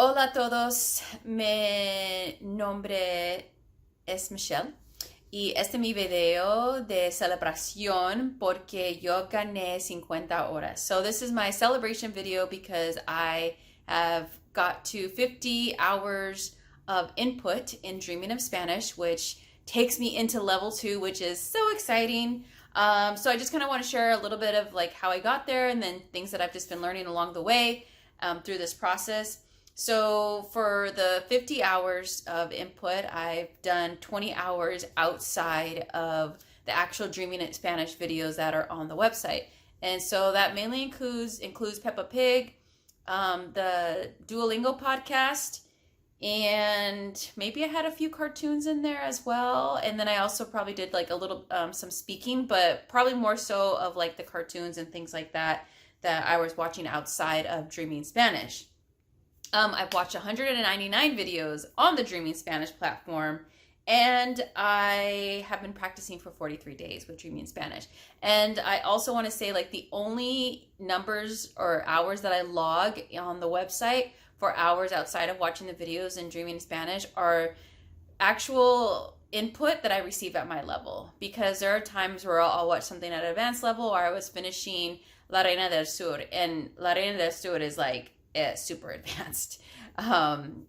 Hola a todos, mi nombre es Michelle y este es mi video de celebración porque yo gané 50 horas. So this is my celebration video because I have got to 50 hours of input in Dreaming of Spanish, which takes me into level 2, which is so exciting. So I just kind of want to share a little bit of like how I got there and then things that I've just been learning along the way through this process. So for the 50 hours of input, I've done 20 hours outside of the actual Dreaming in Spanish videos that are on the website. And so that mainly includes Peppa Pig, the Duolingo podcast, and maybe I had a few cartoons in there as well. And then I also probably did like a little some speaking, but probably more so of like the cartoons and things like that that I was watching outside of Dreaming Spanish. I've watched 199 videos on the Dreaming Spanish platform, and I have been practicing for 43 days with Dreaming Spanish. And I also want to say, like, the only numbers or hours that I log on the website for hours outside of watching the videos and Dreaming Spanish are actual input that I receive at my level, because there are times where I'll watch something at advanced level, or I was finishing La Reina del Sur, and La Reina del Sur is like super advanced.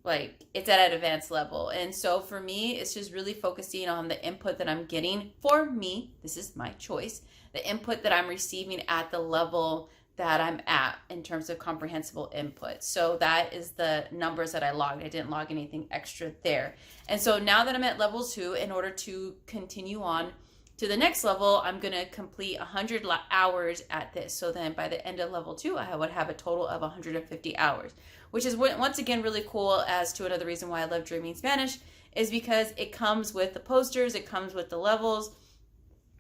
Like it's at an advanced level. And so for me, it's just really focusing on the input that I'm getting. For me, this is my choice, the input that I'm receiving at the level that I'm at in terms of comprehensible input. So that is the numbers that I logged. I didn't log anything extra there. And so now that I'm at level 2, in order to continue on to the next level, I'm going to complete 100 hours at this. So then by the end of level 2, I would have a total of 150 hours, which is once again really cool. As to another reason why I love Dreaming Spanish is because it comes with the posters, it comes with the levels.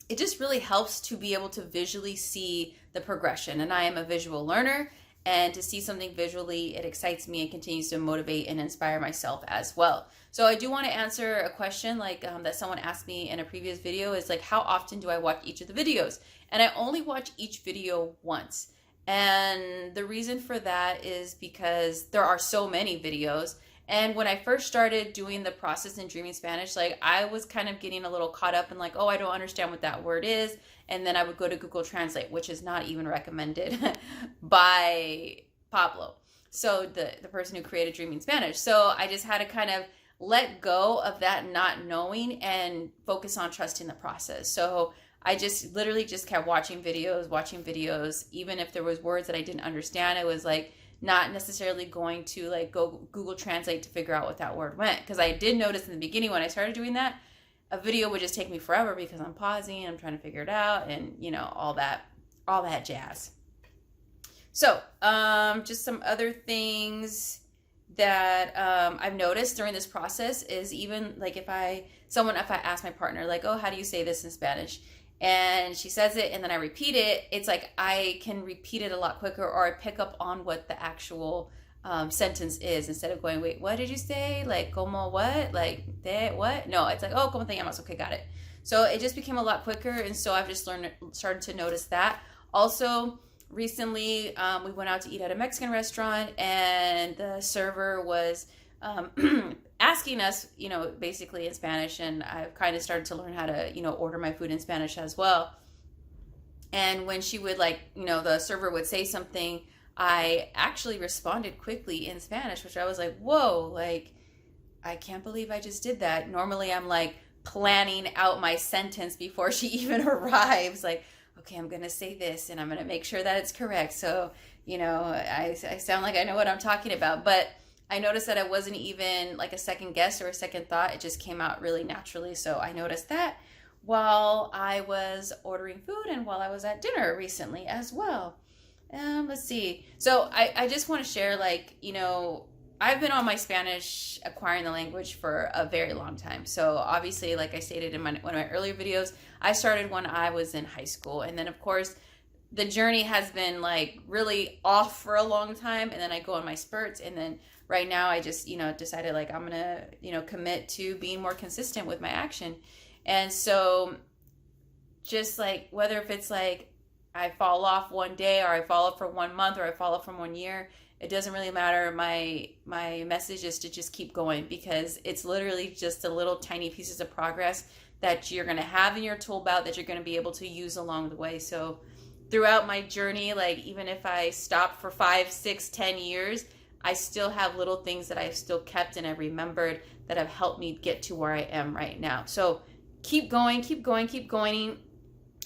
It just really helps to be able to visually see the progression. And I am a visual learner, and to see something visually, it excites me and continues to motivate and inspire myself as well. So I do want to answer a question like that someone asked me in a previous video, is like, how often do I watch each of the videos? And I only watch each video once. And the reason for that is because there are so many videos. And when I first started doing the process in Dreaming Spanish, like I was kind of getting a little caught up in like, oh, I don't understand what that word is. And then I would go to Google Translate, which is not even recommended by Pablo. So the person who created Dreaming Spanish. So I just had to kind of let go of that not knowing and focus on trusting the process. So I just literally just kept watching videos. Even if there was words that I didn't understand, it was like not necessarily going to like go Google Translate to figure out what that word meant. Because I did notice in the beginning when I started doing that, a video would just take me forever because I'm pausing, I'm trying to figure it out, and you know, all that jazz. So just some other things that I've noticed during this process is, even like if I ask my partner like, oh, how do you say this in Spanish? And she says it and then I repeat it, it's like I can repeat it a lot quicker, or I pick up on what the actual sentence is, instead of going, wait, what did you say? Like, como what? Like, de what? No, it's like, oh, como te llamas? Okay, got it. So it just became a lot quicker, and so I've just started to notice that. Also, recently, we went out to eat at a Mexican restaurant, and the server was asking us, you know, basically in Spanish, and I've kind of started to learn how to, you know, order my food in Spanish as well. And when she would, like, you know, the server would say something, I actually responded quickly in Spanish, which I was like, whoa, like, I can't believe I just did that. Normally I'm like planning out my sentence before she even arrives, like, okay, I'm going to say this and I'm going to make sure that it's correct. So, you know, I sound like I know what I'm talking about, but I noticed that it wasn't even like a second guess or a second thought. It just came out really naturally. So I noticed that while I was ordering food and while I was at dinner recently as well. Let's see. So I just want to share, like, you know, I've been on my Spanish acquiring the language for a very long time. So obviously, like I stated in one of my earlier videos, I started when I was in high school. And then, of course, the journey has been like really off for a long time. And then I go on my spurts. And then right now I just, you know, decided like I'm going to, you know, commit to being more consistent with my action. And so just like whether if it's like I fall off one day, or I fall off for 1 month, or I fall off from 1 year, it doesn't really matter. My message is to just keep going, because it's literally just a little tiny pieces of progress that you're going to have in your tool belt that you're going to be able to use along the way. So throughout my journey, like even if I stopped for 5, 6, 10 years, I still have little things that I've still kept and I've remembered that have helped me get to where I am right now. So keep going, keep going, keep going.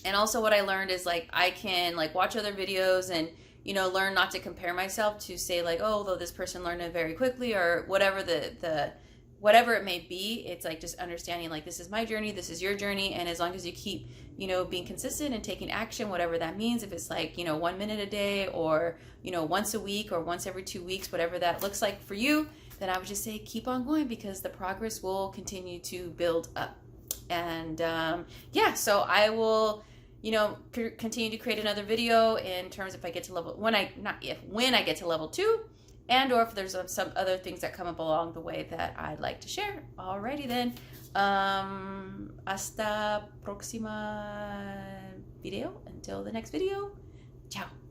And also what I learned is like I can like watch other videos and, you know, learn not to compare myself to say like, oh, though this person learned it very quickly, or whatever whatever it may be. It's like just understanding like this is my journey, this is your journey, and as long as you keep, you know, being consistent and taking action, whatever that means, if it's like, you know, 1 minute a day, or, you know, once a week or once every 2 weeks, whatever that looks like for you, then I would just say keep on going, because the progress will continue to build up. And yeah, so I will, you know, continue to create another video in terms if I get to level, when I get to level 2, and or if there's some other things that come up along the way that I'd like to share. Alrighty then, hasta próxima video, until the next video, ciao.